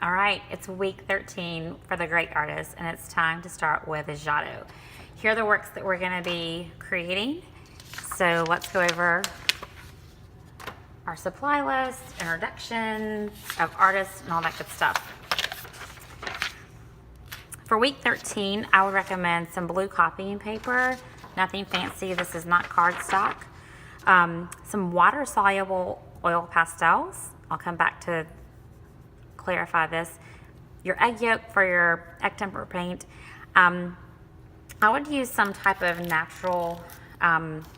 All right, it's week 13 for the great artists, and it's time to start with Giotto. Here are the works that we're going to be creating. So let's go over our supply list, introduction of artists, and all that good stuff. For week 13, I would recommend some blue copying paper. Nothing fancy. This is not cardstock. Some water-soluble oil pastels. I'll come back to clarify this. Your egg yolk for your egg temper paint. I would use some type of natural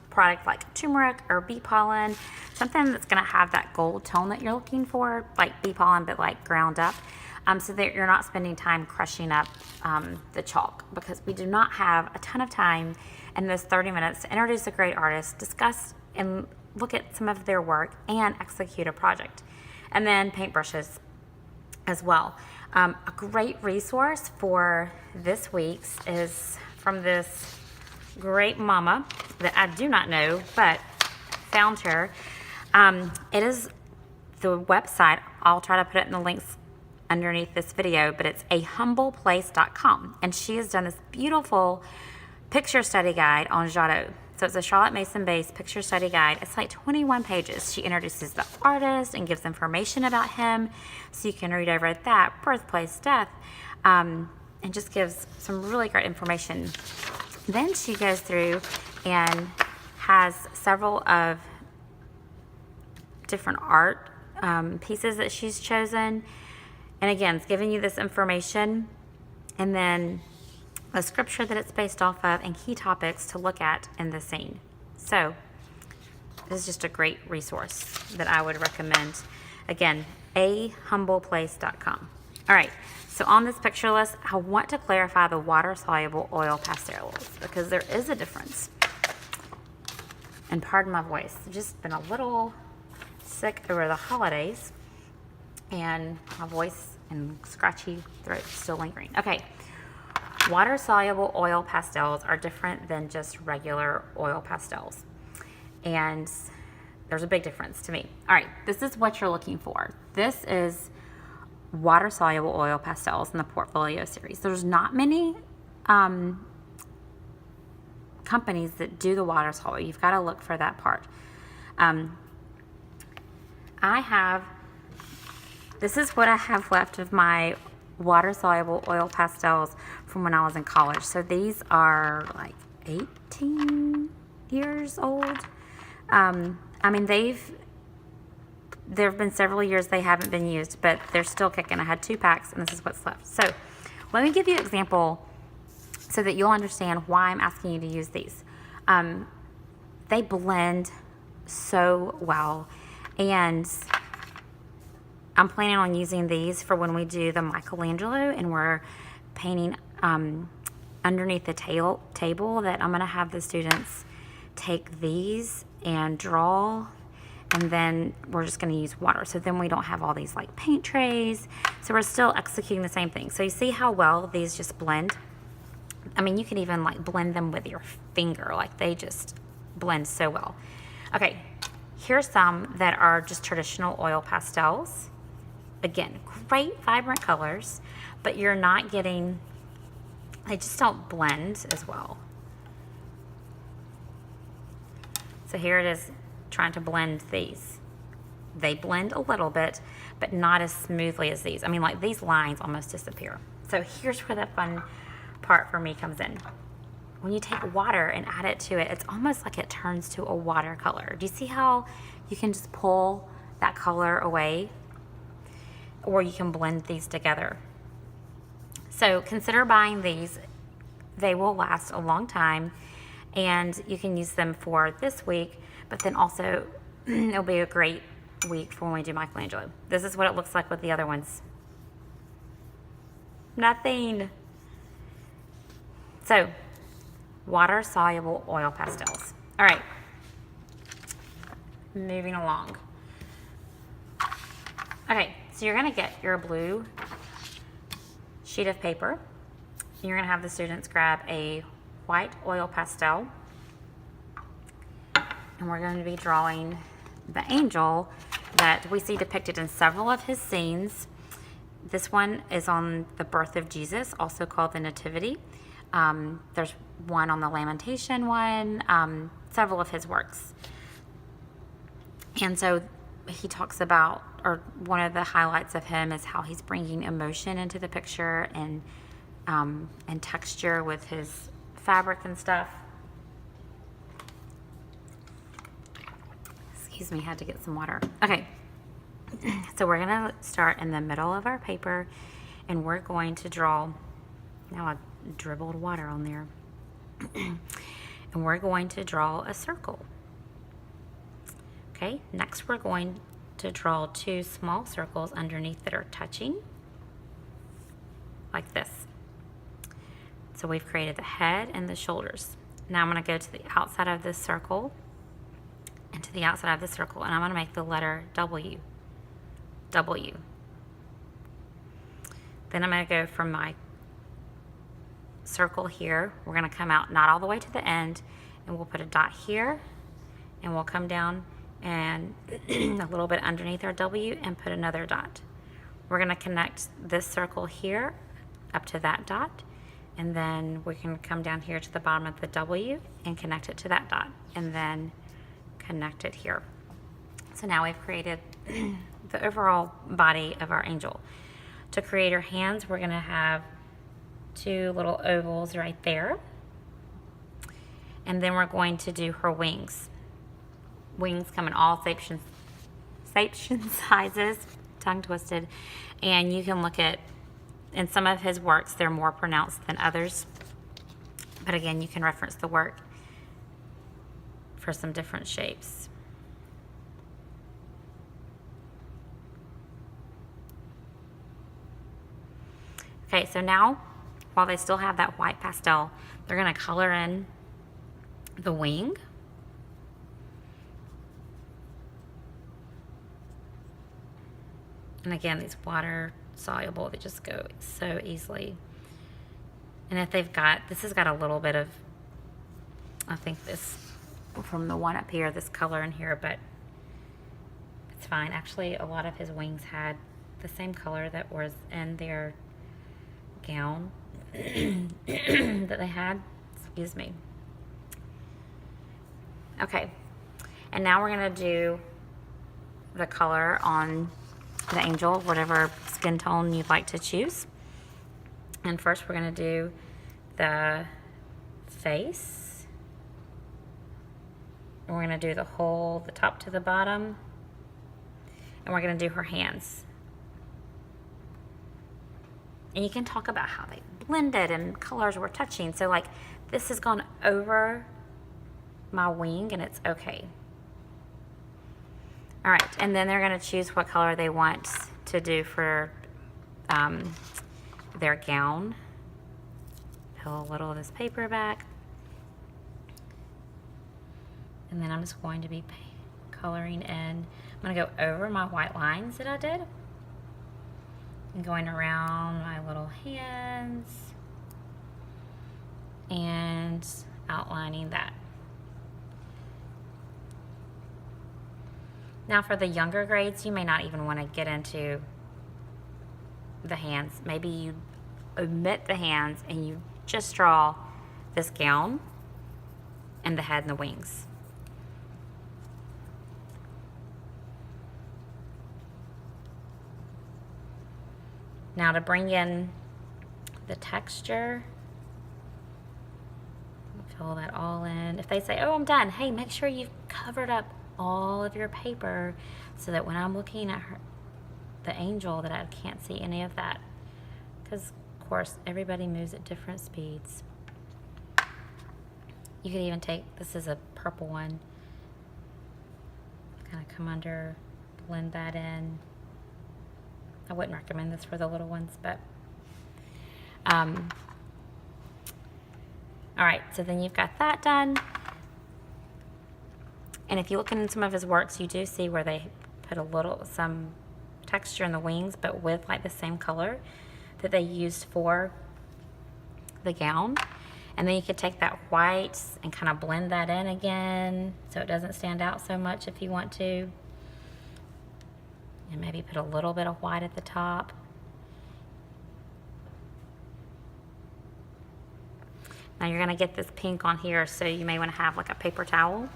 product like turmeric or bee pollen, something that's going to have that gold tone that you're looking for, like bee pollen but like ground up, so that you're not spending time crushing up the chalk, because we do not have a ton of time in those 30 minutes to introduce a great artist, discuss and look at some of their work, and execute a project. And then paintbrushes as well. A great resource for this week's is from this great mama that I do not know, but found her. It is the website. I'll try to put it in the links underneath this video, but it's ahumbleplace.com, and she has done this beautiful picture study guide on Giotto. So it's a Charlotte Mason based picture study guide. It's like 21 pages. She introduces the artist and gives information about him, so you can read over that, birthplace, death, and just gives some really great information. Then she goes through and has several of different art pieces that she's chosen. And again, it's giving you this information, and then the scripture that it's based off of, and key topics to look at in the scene. So this is just a great resource that I would recommend. Again, ahumbleplace.com. All right, so on this picture list, I want to clarify the water-soluble oil pastels, because there is a difference. And pardon my voice, I've just been a little sick over the holidays, and my voice and scratchy throat still lingering. Okay. Water-soluble oil pastels are different than just regular oil pastels, and there's a big difference to me. All right, this is what you're looking for. This is water-soluble oil pastels in the Portfolio series. There's not many companies that do the water-soluble. You've got to look for that part. This is what I have left of my water-soluble oil pastels from when I was in college. So these are like 18 years old. I mean, there have been several years they haven't been used, but they're still kicking. I had 2 packs, and this is what's left. So let me give you an example so that you'll understand why I'm asking you to use these. They blend so well, and I'm planning on using these for when we do the Michelangelo and we're painting underneath the table, that I'm going to have the students take these and draw, and then we're just going to use water. So then we don't have all these like paint trays. So we're still executing the same thing. So you see how well these just blend? I mean, you can even like blend them with your finger. Like, they just blend so well. Okay, here's some that are just traditional oil pastels. Again, great vibrant colors, but you're not getting, they just don't blend as well. So here it is, trying to blend these. They blend a little bit, but not as smoothly as these. I mean, like, these lines almost disappear. So here's where the fun part for me comes in. When you take water and add it to it, it's almost like it turns to a watercolor. Do you see how you can just pull that color away? Or you can blend these together. So consider buying these. They will last a long time, and you can use them for this week, but then also it'll be a great week for when we do Michelangelo. This is what it looks like with the other ones. Nothing. So, water-soluble oil pastels. All right, moving along. Okay, so you're gonna get your blue sheet of paper. You're gonna have the students grab a white oil pastel, and we're going to be drawing the angel that we see depicted in several of his scenes This one is on the birth of Jesus, also called the Nativity. There's one on the Lamentation one, several of his works. And so he talks about, or one of the highlights of him is how he's bringing emotion into the picture and texture with his fabric and stuff. Excuse me, had to get some water. Okay, so we're gonna start in the middle of our paper, and we're going to draw, now I dribbled water on there, and we're going to draw a circle. Okay, next we're going to draw 2 small circles underneath that are touching, like this. So we've created the head and the shoulders. Now I'm going to go to the outside of this circle and to the outside of this circle, and I'm going to make the letter W. W. Then I'm going to go from my circle here. We're going to come out not all the way to the end, and we'll put a dot here, and we'll come down and a little bit underneath our W and put another dot. We're going to connect this circle here up to that dot, and then we can come down here to the bottom of the W and connect it to that dot, and then connect it here. So now we've created the overall body of our angel. To create her hands, we're going to have 2 little ovals right there, and then we're going to do her wings. Wings come in all shapes and sizes, tongue twisted, and you can look at, in some of his works, they're more pronounced than others, but again, you can reference the work for some different shapes. Okay, so now, while they still have that white pastel, they're going to color in the wing. And again, these water-soluble, they just go so easily. And if they've got, this has got a little bit of, I think this, from the one up here, this color in here, but it's fine. Actually, a lot of his wings had the same color that was in their gown that they had. Excuse me. Okay, and now we're gonna do the color on the angel, whatever skin tone you'd like to choose. And first we're going to do the face. And we're going to do the whole, the top to the bottom. And we're going to do her hands. And you can talk about how they blended and colors were touching. So like this has gone over my wing and it's okay. All right, and then they're going to choose what color they want to do for their gown. Peel a little of this paper back. And then I'm just going to be coloring in. I'm going to go over my white lines that I did. And going around my little hands. And outlining that. Now for the younger grades, you may not even want to get into the hands. Maybe you omit the hands and you just draw this gown and the head and the wings. Now to bring in the texture, fill that all in. If they say, oh, I'm done, hey, make sure you've covered up all of your paper so that when I'm looking at her, the angel, that I can't see any of that, because of course everybody moves at different speeds. You could even take, this is a purple one, kind of come under, blend that in. I wouldn't recommend this for the little ones, but all right, so then you've got that done. And if you look in some of his works, you do see where they put some texture in the wings, but with like the same color that they used for the gown. And then you could take that white and kind of blend that in again so it doesn't stand out so much if you want to. And maybe put a little bit of white at the top. Now you're gonna get this pink on here, so you may wanna have like a paper towel,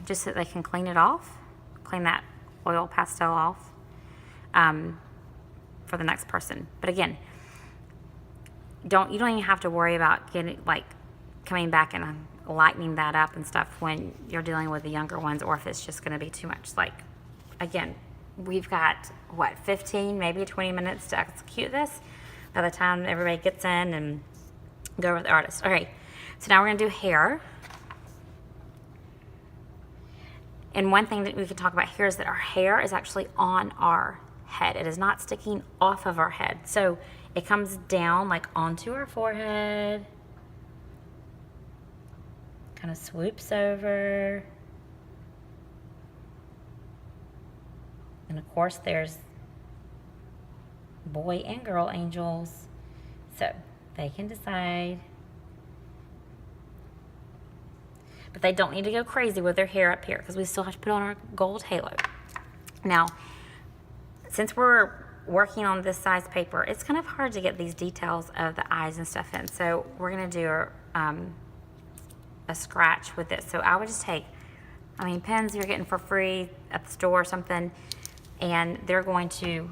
just so they can clean it off, clean that oil pastel off for the next person. But again, you don't even have to worry about getting like coming back and lightening that up and stuff when you're dealing with the younger ones, or if it's just gonna be too much. Like, again, we've got, what, 15, maybe 20 minutes to execute this by the time everybody gets in and go over the artist. Okay, so now we're gonna do hair. And one thing that we can talk about here is that our hair is actually on our head. It is not sticking off of our head. So it comes down like onto our forehead, kind of swoops over. And of course there's boy and girl angels, so they can decide. But they don't need to go crazy with their hair up here because we still have to put on our gold halo. Now, since we're working on this size paper, it's kind of hard to get these details of the eyes and stuff in. So we're gonna do a scratch with this. So I would just take, pens you're getting for free at the store or something, and they're going to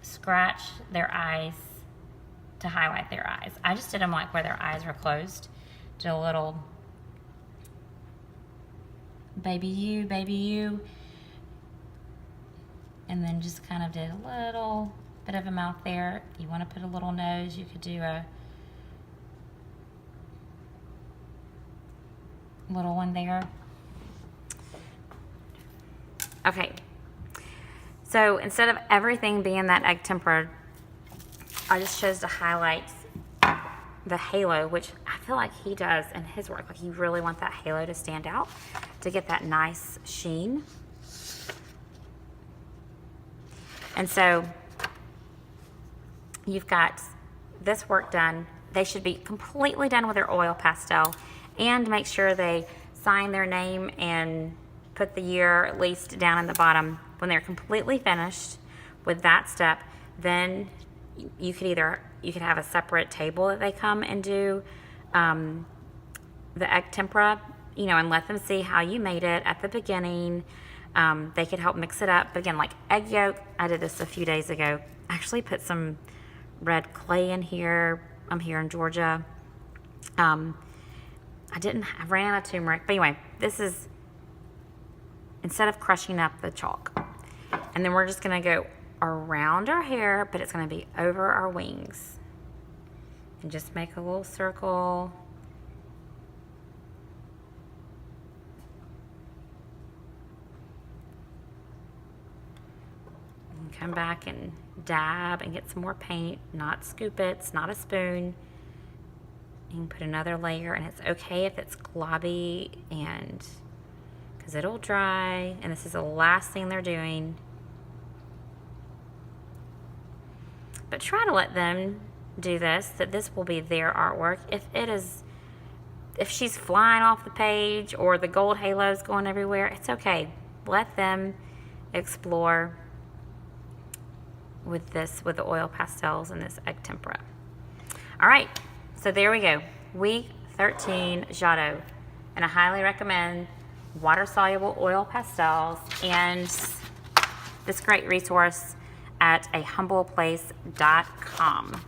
scratch their eyes to highlight their eyes. I just did them like where their eyes were closed. Did a little baby you, and then just kind of did a little bit of a mouth there. If you want to put a little nose, you could do a little one there. Okay, so instead of everything being that egg tempera, I just chose to highlight the halo, which I feel like he does in his work. Like, you really want that halo to stand out to get that nice sheen. And so you've got this work done. They should be completely done with their oil pastel, and make sure they sign their name and put the year at least down in the bottom. When they're completely finished with that step, then you could have a separate table that they come and do the egg tempera, and let them see how you made it at the beginning. They could help mix it up. But again, like egg yolk, I did this a few days ago. I actually put some red clay in here. I'm here in Georgia. I ran out of turmeric. But anyway, this is, instead of crushing up the chalk. And then we're just gonna go around our hair, but it's gonna be over our wings. And just make a little circle. And come back and dab and get some more paint, not scoop it, it's not a spoon. You can put another layer, and it's okay if it's globby, and because it'll dry, and this is the last thing they're doing. But try to let them do this, that this will be their artwork. If she's flying off the page or the gold halo's going everywhere, it's okay. Let them explore with the oil pastels and this egg tempera. All right, so there we go. Week 13 Giotto, and I highly recommend water-soluble oil pastels and this great resource at ahumbleplace.com.